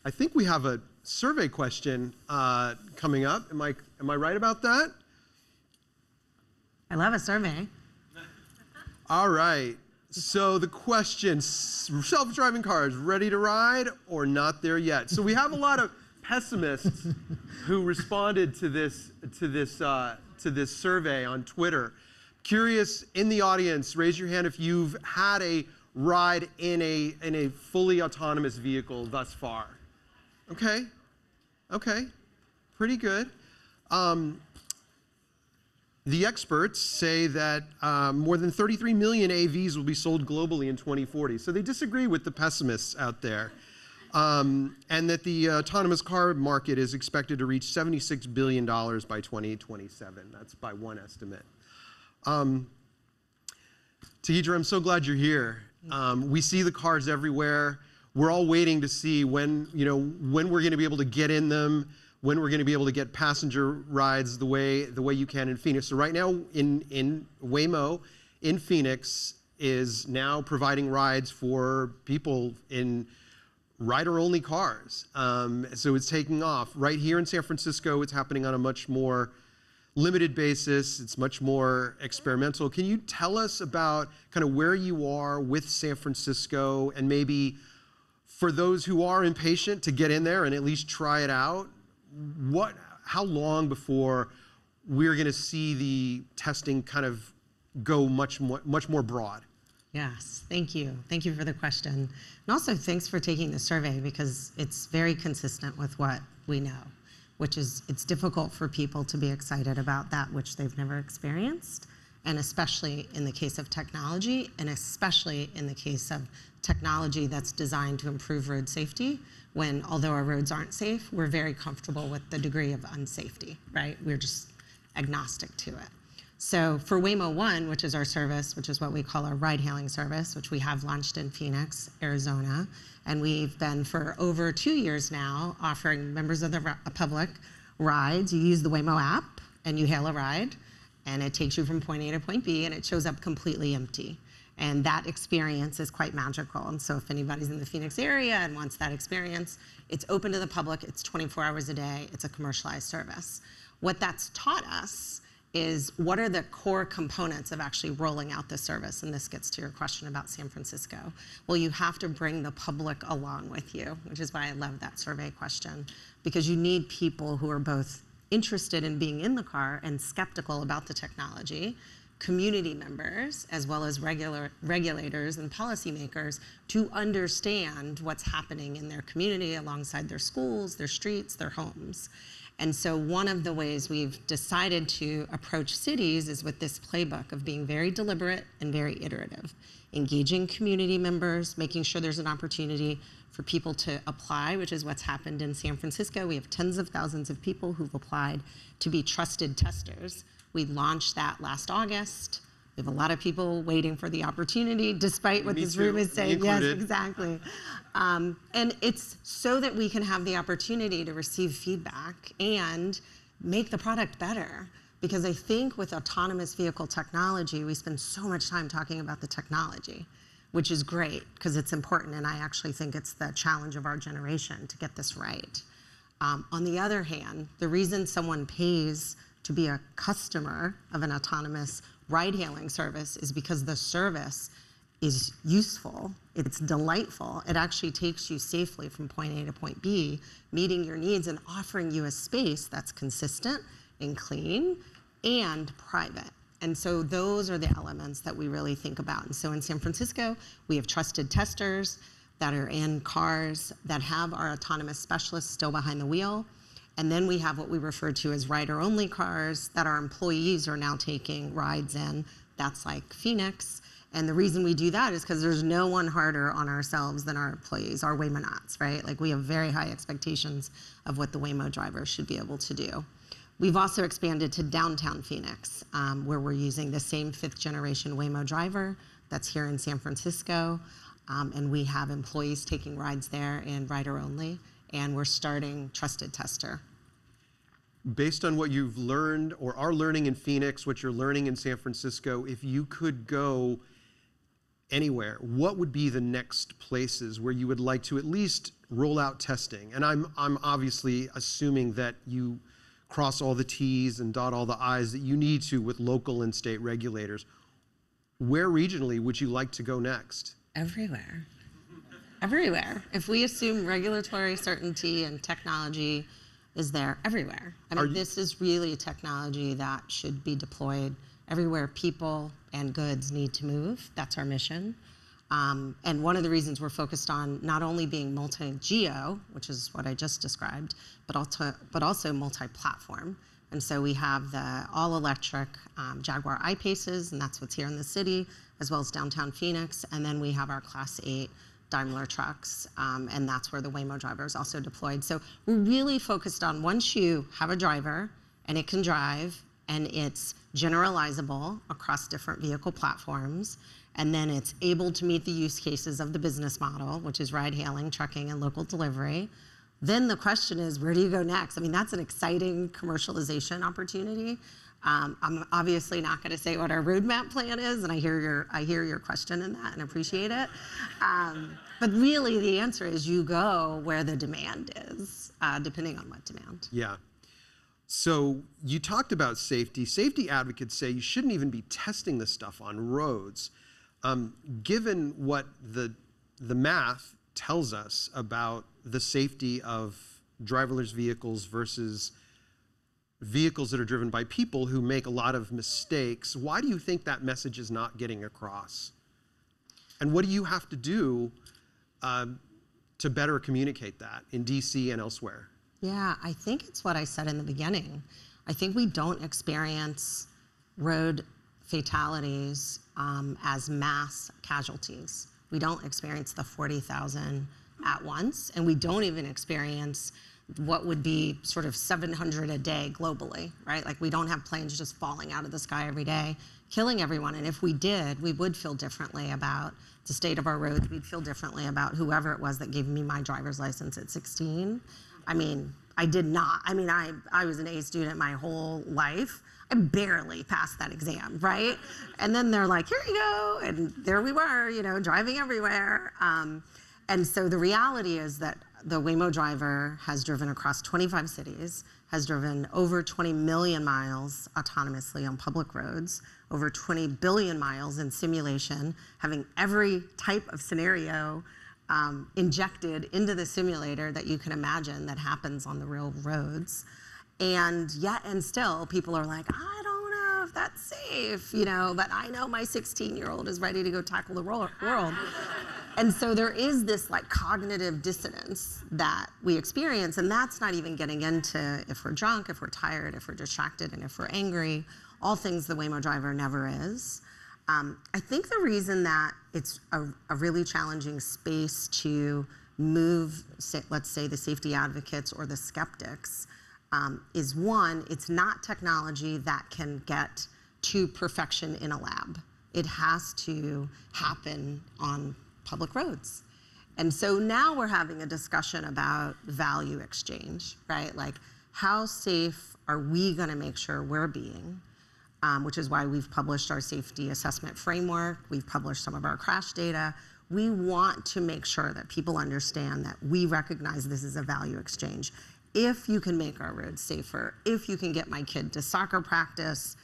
I think we have a survey question coming up. Am I right about that? I love a survey. All right. So the question, self-driving cars, ready to ride or not there yet? So we have a lot of pessimists who responded to this survey on Twitter. Curious, in the audience, raise your hand if you've had a ride in a fully autonomous vehicle thus far. Okay, pretty good. The experts say that more than 33 million AVs will be sold globally in 2040. So they disagree with the pessimists out there. And that the autonomous car market is expected to reach $76 billion by 2027. That's by one estimate. Tekedra, I'm so glad you're here. We see the cars everywhere. We're all waiting to see when we're going to be able to get in them, when we're going to be able to get passenger rides the way you can in Phoenix. So right now in Waymo in Phoenix is now providing rides for people in rider-only cars. So it's taking off. Right here in San Francisco, it's happening on a much more limited basis. It's much more experimental. Can you tell us about kind of where you are with San Francisco, and maybe for those who are impatient to get in there and at least try it out, how long before we're going to see the testing kind of go much more broad? Yes, thank you. Thank you for the question. And also thanks for taking the survey, because it's very consistent with what we know, which is it's difficult for people to be excited about that which they've never experienced, and especially in the case of technology, and especially in the case of technology that's designed to improve road safety, when although our roads aren't safe, we're very comfortable with the degree of unsafety, right? We're just agnostic to it. So for Waymo One, which is our service, which is what we call our ride-hailing service, which we have launched in Phoenix, Arizona, and we've been for over 2 years now offering members of the public rides. You use the Waymo app and you hail a ride, and it takes you from point A to point B, and it shows up completely empty. And that experience is quite magical. And so if anybody's in the Phoenix area and wants that experience, it's open to the public, it's 24 hours a day, it's a commercialized service. What that's taught us is what are the core components of actually rolling out this service? And this gets to your question about San Francisco. Well, you have to bring the public along with you, which is why I love that survey question, because you need people who are both interested in being in the car and skeptical about the technology, community members, as well as regulators and policymakers, to understand what's happening in their community alongside their schools, their streets, their homes. And so one of the ways we've decided to approach cities is with this playbook of being very deliberate and very iterative, engaging community members, making sure there's an opportunity for people to apply, which is what's happened in San Francisco. We have tens of thousands of people who've applied to be trusted testers. We launched that last August. We have a lot of people waiting for the opportunity, despite what this room is saying. Yes, exactly. And it's so that we can have the opportunity to receive feedback and make the product better. Because I think with autonomous vehicle technology, we spend so much time talking about the technology, which is great because it's important. And I actually think it's the challenge of our generation to get this right. On the other hand, the reason someone pays to be a customer of an autonomous ride-hailing service is because the service is useful, it's delightful, it actually takes you safely from point A to point B, meeting your needs and offering you a space that's consistent and clean and private. And so those are the elements that we really think about. And so in San Francisco, we have trusted testers that are in cars that have our autonomous specialists still behind the wheel. And then we have what we refer to as rider-only cars that our employees are now taking rides in. That's like Phoenix. And the reason we do that is because there's no one harder on ourselves than our employees, our Waymonauts, right? Like we have very high expectations of what the Waymo drivers should be able to do. We've also expanded to downtown Phoenix, where we're using the same 5th generation Waymo driver that's here in San Francisco. And we have employees taking rides there in rider-only. And we're starting trusted tester. Based on what you've learned or are learning in Phoenix, what you're learning in San Francisco, if you could go anywhere, what would be the next places where you would like to at least roll out testing? And I'm obviously assuming that you cross all the T's and dot all the I's that you need to with local and state regulators. Where regionally would you like to go next? Everywhere. Everywhere. If we assume regulatory certainty and technology is there, everywhere. I mean, this is really technology that should be deployed everywhere people and goods need to move. That's our mission. And one of the reasons we're focused on not only being multi-geo, which is what I just described, but also multi-platform. And so we have the all-electric Jaguar I-Paces, and that's what's here in the city, as well as downtown Phoenix. And then we have our Class 8 Daimler trucks, and that's where the Waymo driver is also deployed. So we're really focused on once you have a driver and it can drive and it's generalizable across different vehicle platforms, and then it's able to meet the use cases of the business model, which is ride hailing, trucking, and local delivery, then the question is, where do you go next? I mean, that's an exciting commercialization opportunity. I'm obviously not going to say what our roadmap plan is, and I hear your question in that and appreciate it. But really, the answer is you go where the demand is, depending on what demand. Yeah. So you talked about safety. Safety advocates say you shouldn't even be testing this stuff on roads. Given what the math tells us about the safety of driverless vehicles versus vehicles that are driven by people who make a lot of mistakes, why do you think that message is not getting across? And what do you have to do to better communicate that in DC and elsewhere? Yeah, I think it's what I said in the beginning. I think we don't experience road fatalities as mass casualties. We don't experience the 40,000 at once, and we don't even experience what would be sort of 700 a day globally, right? Like, we don't have planes just falling out of the sky every day, killing everyone. And if we did, we would feel differently about the state of our roads. We'd feel differently about whoever it was that gave me my driver's license at 16. I mean, I did not. I mean, I was an A student my whole life. I barely passed that exam, right? And then they're like, here you go. And there we were, you know, driving everywhere. And so the reality is that the Waymo driver has driven across 25 cities, has driven over 20 million miles autonomously on public roads, over 20 billion miles in simulation, having every type of scenario injected into the simulator that you can imagine that happens on the real roads. And yet and still, people are like, I don't know if that's safe, you know, but I know my 16-year-old is ready to go tackle the world. And so there is this like cognitive dissonance that we experience, and that's not even getting into if we're drunk, if we're tired, if we're distracted, and if we're angry, all things the Waymo driver never is. I think the reason that it's a really challenging space to move, let's say, the safety advocates or the skeptics is, one, it's not technology that can get to perfection in a lab. It has to happen on public roads. And so now we're having a discussion about value exchange, right? Like, how safe are we going to make sure we're being? Which is why we've published our safety assessment framework. We've published some of our crash data. We want to make sure that people understand that we recognize this is a value exchange. If you can make our roads safer, if you can get my kid to soccer practice,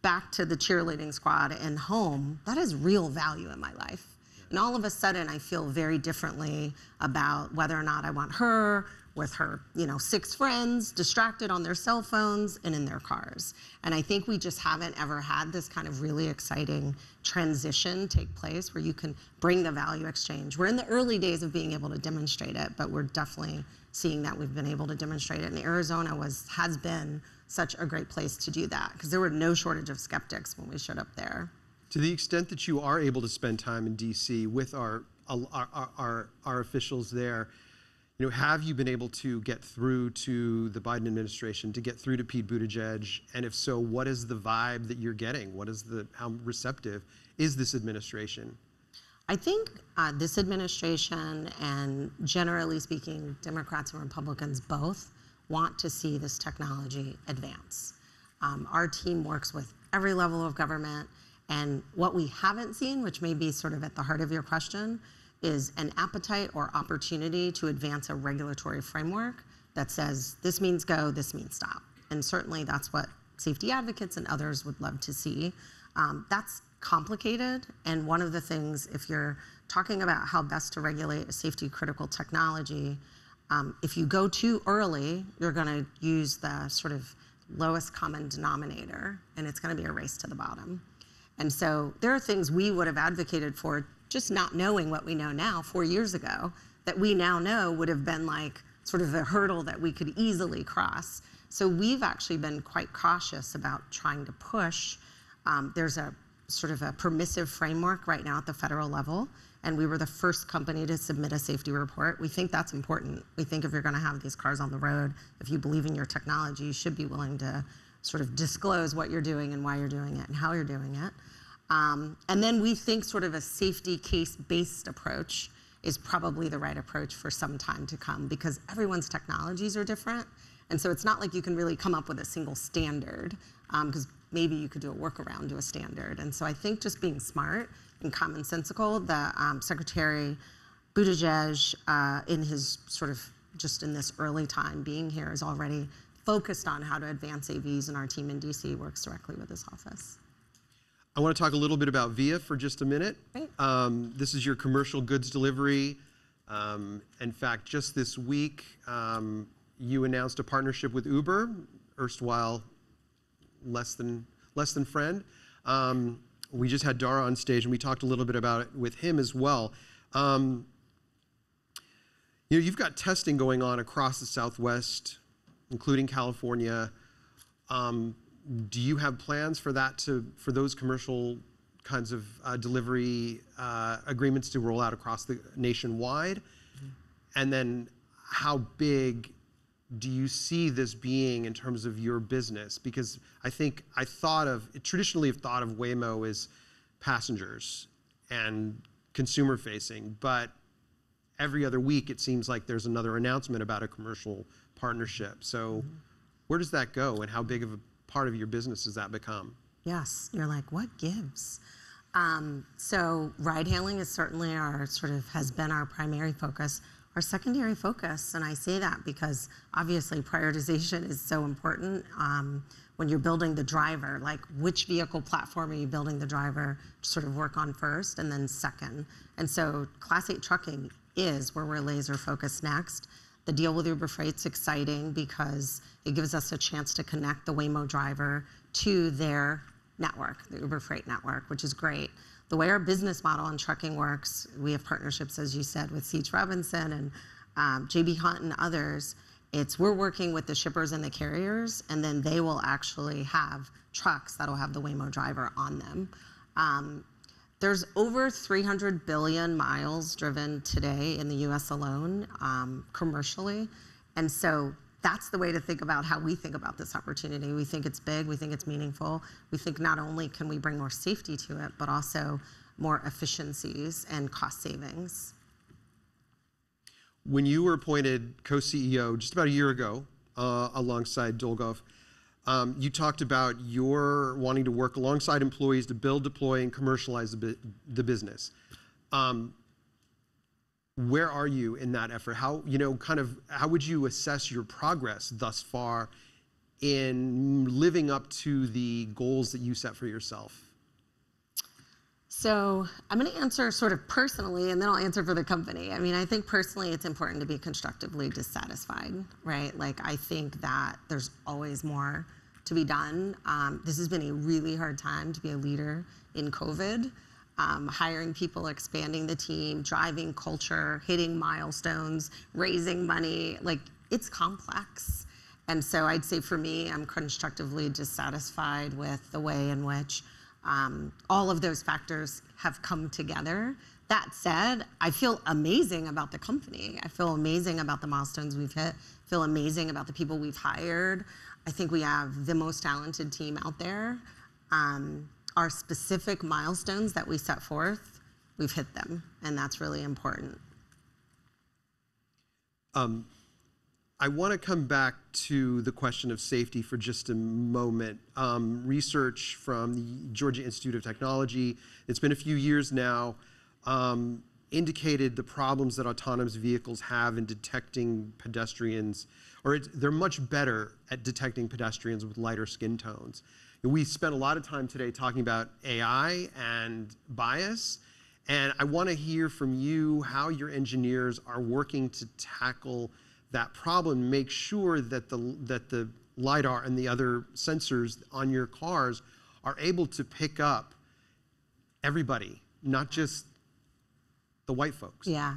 back to the cheerleading squad and home, that is real value in my life. And all of a sudden, I feel very differently about whether or not I want her with her, 6 friends, distracted on their cell phones and in their cars. And I think we just haven't ever had this kind of really exciting transition take place where you can bring the value exchange. We're in the early days of being able to demonstrate it, but we're definitely seeing that we've been able to demonstrate it. And Arizona has been such a great place to do that, because there were no shortage of skeptics when we showed up there. To the extent that you are able to spend time in DC with our officials there, have you been able to get through to the Biden administration, to get through to Pete Buttigieg? And if so, what is the vibe that you're getting? How receptive is this administration? I think this administration, and generally speaking, Democrats and Republicans both want to see this technology advance. Our team works with every level of government, And what we haven't seen, which may be sort of at the heart of your question, is an appetite or opportunity to advance a regulatory framework that says this means go, this means stop. And certainly that's what safety advocates and others would love to see. That's complicated, and one of the things, if you're talking about how best to regulate a safety critical technology, if you go too early, you're going to use the sort of lowest common denominator, and it's going to be a race to the bottom. And so there are things we would have advocated for just not knowing what we know now 4 years ago that we now know would have been like sort of a hurdle that we could easily cross. So we've actually been quite cautious about trying to push. There's a sort of a permissive framework right now at the federal level, and we were the first company to submit a safety report. We think that's important. We think if you're going to have these cars on the road, if you believe in your technology, you should be willing to sort of disclose what you're doing and why you're doing it and how you're doing it. And then we think sort of a safety case-based approach is probably the right approach for some time to come, because everyone's technologies are different. And so it's not like you can really come up with a single standard, because maybe you could do a workaround to a standard. And so I think just being smart and commonsensical, the Secretary Buttigieg, in his sort of just in this early time being here, is already focused on how to advance AVs, and our team in DC works directly with his office. I want to talk a little bit about Via for just a minute. Great. This is your commercial goods delivery. In fact, just this week, you announced a partnership with Uber, erstwhile less than friend. We just had Dara on stage, and we talked a little bit about it with him as well. You've got testing going on across the Southwest, including California. Do you have plans for that for those commercial kinds of delivery agreements to roll out across the nationwide? Mm-hmm. And then how big do you see this being in terms of your business? Because I think traditionally have thought of Waymo as passengers and consumer facing, but every other week it seems like there's another announcement about a commercial partnership. So where does that go, and how big of a part of your business does that become? Yes, you're like, what gives? So ride hailing is certainly has been our primary focus. Our secondary focus, and I say that because obviously prioritization is so important when you're building the driver, like which vehicle platform are you building the driver to sort of work on first, and then second. And so Class 8 trucking is where we're laser focused next. The deal with Uber Freight's exciting because it gives us a chance to connect the Waymo driver to their network, the Uber Freight network, which is great. The way our business model in trucking works, we have partnerships, as you said, with C.H. Robinson and J.B. Hunt and others. We're working with the shippers and the carriers, and then they will actually have trucks that'll have the Waymo driver on them. There's over 300 billion miles driven today in the US alone, commercially. And so that's the way to think about how we think about this opportunity. We think it's big, we think it's meaningful. We think not only can we bring more safety to it, but also more efficiencies and cost savings. When you were appointed co-CEO just about a year ago, alongside Dolgov, you talked about your wanting to work alongside employees to build, deploy, and commercialize the business. Where are you in that effort? How would you assess your progress thus far in living up to the goals that you set for yourself? So I'm going to answer sort of personally, and then I'll answer for the company. I mean, I think personally it's important to be constructively dissatisfied, right? Like, I think that there's always more to be done. This has been a really hard time to be a leader in COVID. Hiring people, expanding the team, driving culture, hitting milestones, raising money, like, it's complex. And so I'd say for me, I'm constructively dissatisfied with the way in which all of those factors have come together. That said, I feel amazing about the company. I feel amazing about the milestones we've hit, feel amazing about the people we've hired. I think we have the most talented team out there. Our specific milestones that we set forth, we've hit them, and that's really important. I want to come back to the question of safety for just a moment. Research from the Georgia Institute of Technology, it's been a few years now, indicated the problems that autonomous vehicles have in detecting pedestrians, or they're much better at detecting pedestrians with lighter skin tones. And we spent a lot of time today talking about AI and bias, and I want to hear from you how your engineers are working to tackle that problem, make sure that the LiDAR and the other sensors on your cars are able to pick up everybody, not just the white folks. Yeah,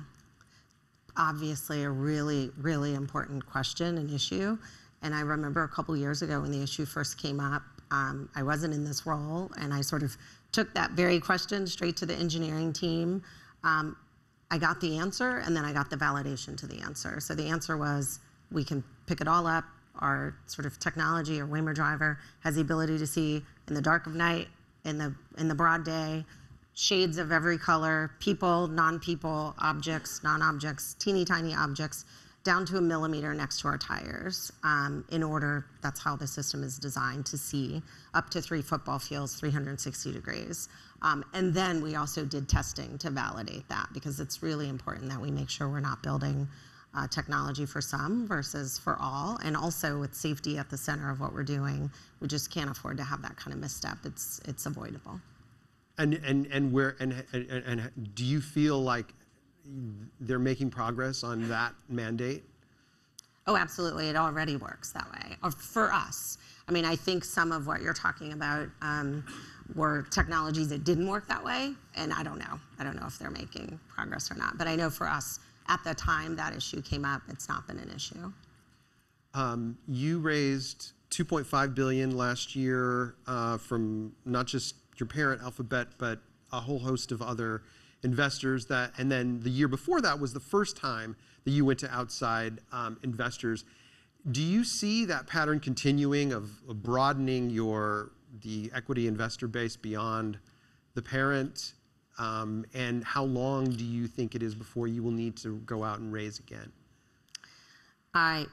obviously a really, really important question and issue. And I remember a couple years ago when the issue first came up, I wasn't in this role, and I sort of took that very question straight to the engineering team. I got the answer, and then I got the validation to the answer. So the answer was, we can pick it all up. Our sort of technology, our Waymo driver, has the ability to see in the dark of night, in the broad day, shades of every color, people, non-people, objects, non-objects, teeny tiny objects, down to a millimeter next to our tires. That's how the system is designed to see up to 3 football fields, 360 degrees. And then we also did testing to validate that, because it's really important that we make sure we're not building technology for some versus for all. And also with safety at the center of what we're doing, we just can't afford to have that kind of misstep. It's avoidable. And do you feel like they're making progress on that mandate? Oh, absolutely. It already works that way for us. I mean, I think some of what you're talking about were technologies that didn't work that way, and I don't know. I don't know if they're making progress or not. But I know for us, at the time that issue came up, it's not been an issue. You raised $2.5 billion last year from not just your parent, Alphabet, but a whole host of other investors. And then the year before that was the first time that you went to outside investors. Do you see that pattern continuing of broadening the equity investor base beyond the parent? And how long do you think it is before you will need to go out and raise again?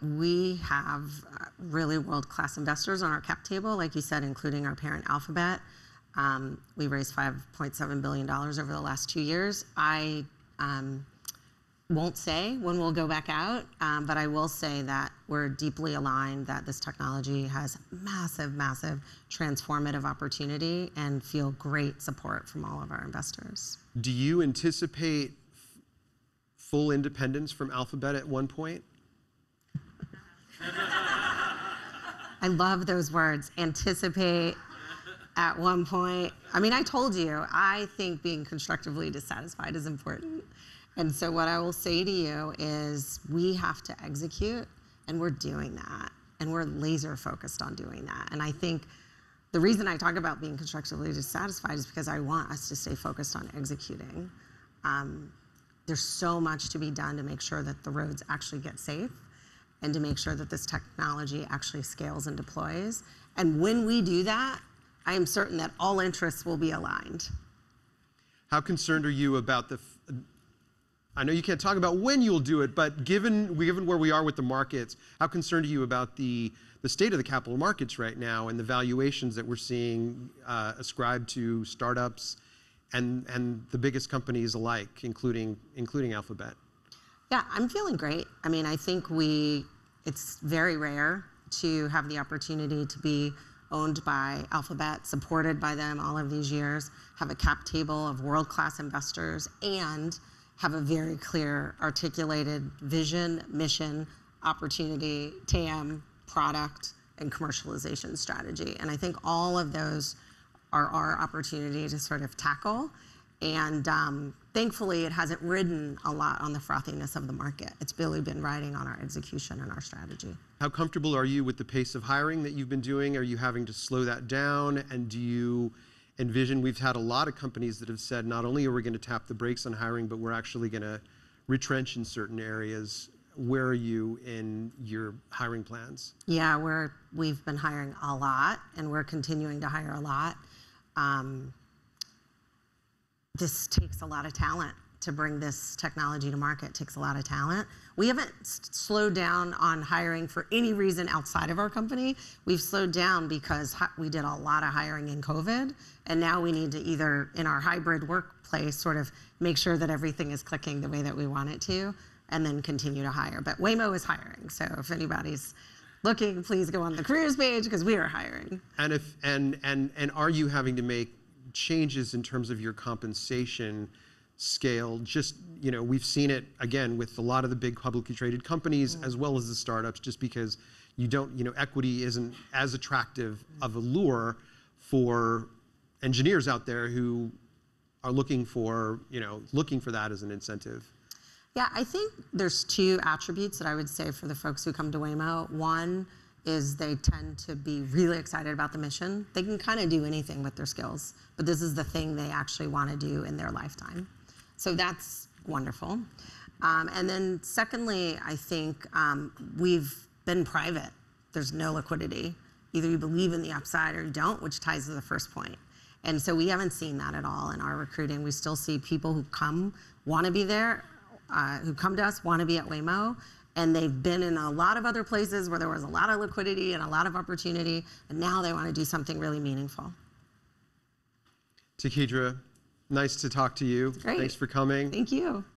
We have really world-class investors on our cap table, like you said, including our parent Alphabet. We raised $5.7 billion over the last 2 years. I won't say when we'll go back out, but I will say that we're deeply aligned that this technology has massive, massive transformative opportunity and feel great support from all of our investors. Do you anticipate full independence from Alphabet at one point? I love those words, anticipate. At one point, I mean, I told you, I think being constructively dissatisfied is important. And so what I will say to you is we have to execute, and we're doing that. And we're laser focused on doing that. And I think the reason I talk about being constructively dissatisfied is because I want us to stay focused on executing. There's so much to be done to make sure that the roads actually get safe and to make sure that this technology actually scales and deploys. And when we do that, I am certain that all interests will be aligned. How concerned are you about I know you can't talk about when you'll do it, but given where we are with the markets, how concerned are you about the state of the capital markets right now and the valuations that we're seeing ascribed to startups and the biggest companies alike, including Alphabet? Yeah, I'm feeling great. I mean, I think it's very rare to have the opportunity to be owned by Alphabet, supported by them all of these years, have a cap table of world-class investors, and have a very clear articulated vision, mission, opportunity, TAM, product, and commercialization strategy. And I think all of those are our opportunity to sort of tackle. And thankfully, it hasn't ridden a lot on the frothiness of the market. It's really been riding on our execution and our strategy. How comfortable are you with the pace of hiring that you've been doing? Are you having to slow that down? And do you envision, we've had a lot of companies that have said, not only are we going to tap the brakes on hiring, but we're actually going to retrench in certain areas. Where are you in your hiring plans? Yeah, we've been hiring a lot, and we're continuing to hire a lot. This takes a lot of talent to bring this technology to market takes a lot of talent. We haven't slowed down on hiring for any reason outside of our company. We've slowed down because we did a lot of hiring in COVID, and now we need to either, in our hybrid workplace, sort of make sure that everything is clicking the way that we want it to, and then continue to hire. But Waymo is hiring, so if anybody's looking, please go on the careers page because we are hiring. And are you having to make changes in terms of your compensation scale? Just, we've seen it again with a lot of the big publicly traded companies as well as the startups, just because equity isn't as attractive of a lure for engineers out there who are looking for that as an incentive. Yeah, I think there's two attributes that I would say for the folks who come to Waymo. One is they tend to be really excited about the mission. They can kind of do anything with their skills, but this is the thing they actually want to do in their lifetime. So that's wonderful. And then secondly, I think we've been private. There's no liquidity. Either you believe in the upside or you don't, which ties to the first point. And so we haven't seen that at all in our recruiting. We still see people who come, want to be there, who come to us, want to be at Waymo, and they've been in a lot of other places where there was a lot of liquidity and a lot of opportunity, and now they want to do something really meaningful. Tekedra, nice to talk to you. Great. Thanks for coming. Thank you.